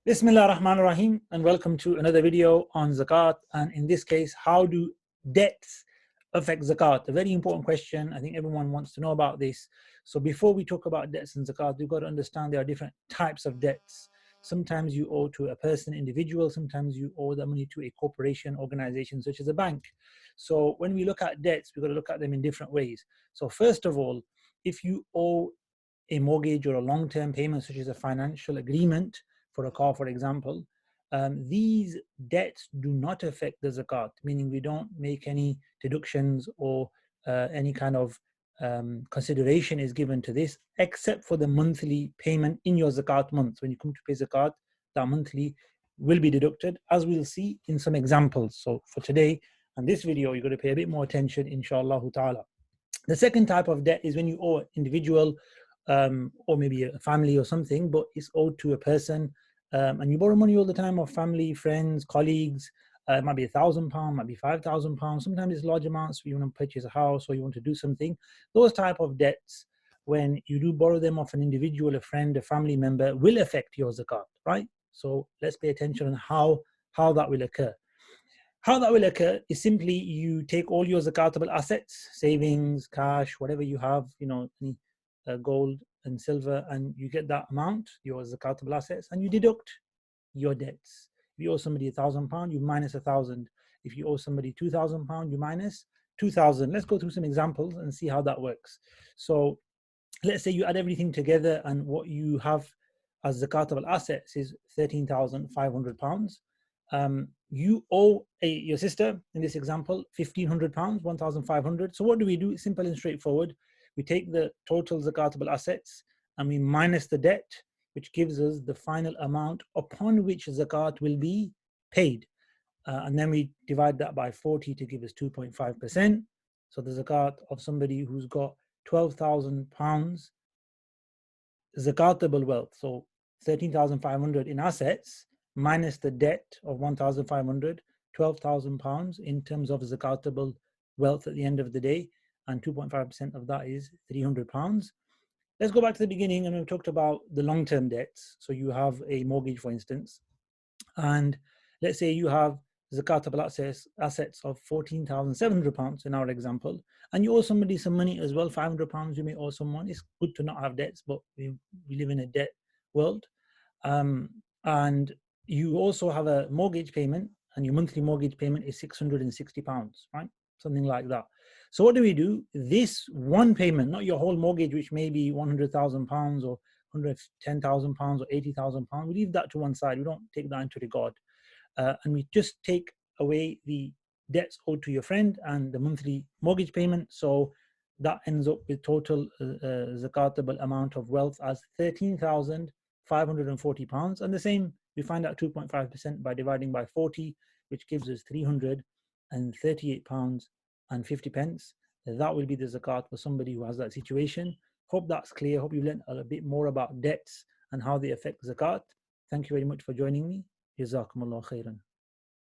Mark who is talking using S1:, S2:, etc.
S1: Bismillah ar-Rahman ar-Rahim, and welcome to another video on Zakat. And in this case, how do debts affect Zakat? A very important question. I think everyone wants to know about this. So before we talk about debts and Zakat, we've got to understand there are different types of debts. Sometimes you owe to a person, individual. Sometimes you owe the money to a corporation, organization, such as a bank. So when we look at debts, we've got to look at them in different ways. So first of all, if you owe a mortgage or a long-term payment, such as a financial agreement for a car, for example, these debts do not affect the zakat, meaning we don't make any deductions or any kind of consideration is given to this, except for the monthly payment in your zakat month. When you come to pay zakat, that monthly will be deducted, as we'll see in some examples. So for today and this video, you're going to pay a bit more attention, inshallah ta'ala. The second type of debt is when you owe an individual or maybe a family or something, but it's owed to a person, and you borrow money all the time of family, friends, colleagues. It might be £1,000, might be £5,000. Sometimes it's large amounts. You want to purchase a house or you want to do something. Those type of debts, when you do borrow them off an individual, a friend, a family member, will affect your zakat, right? So let's pay attention on how that will occur. How that will occur is simply you take all your zakatable assets, savings, cash, whatever you have, any gold and silver, and you get that amount, your zakatable assets, and you deduct your debts. If you owe somebody £1,000, you minus 1,000. If you owe somebody £2,000, you minus 2,000. Let's go through some examples and see how that works. So let's say you add everything together and what you have as zakatable assets is £13,500. You owe your sister, in this example, £1,500, 1,500. So what do we do? It's simple and straightforward. We take the total zakatable assets and we minus the debt, which gives us the final amount upon which zakat will be paid. And then we divide that by 40 to give us 2.5%. So the zakat of somebody who's got £12,000 zakatable wealth, so 13,500 in assets, minus the debt of 1,500, £12,000 in terms of zakatable wealth at the end of the day, and 2.5% of that is £300. Let's go back to the beginning, and we've talked about the long-term debts. So you have a mortgage, for instance, and let's say you have zakatable assets of £14,700 in our example, and you owe somebody some money as well, £500 you may owe someone. It's good to not have debts, but we live in a debt world. And you also have a mortgage payment, and your monthly mortgage payment is £660, right? Something like that. So what do? This one payment, not your whole mortgage, which may be £100,000 or £110,000 or £80,000, we leave that to one side. We don't take that into regard. And we just take away the debts owed to your friend and the monthly mortgage payment. So that ends up with total zakatable amount of wealth as £13,540. And the same, we find out 2.5% by dividing by 40, which gives us £338.50. That will be the zakat for somebody who has that situation. Hope that's clear. Hope you've learned a bit more about debts and how they affect zakat. Thank you very much for joining me. Jazakumullah khairan.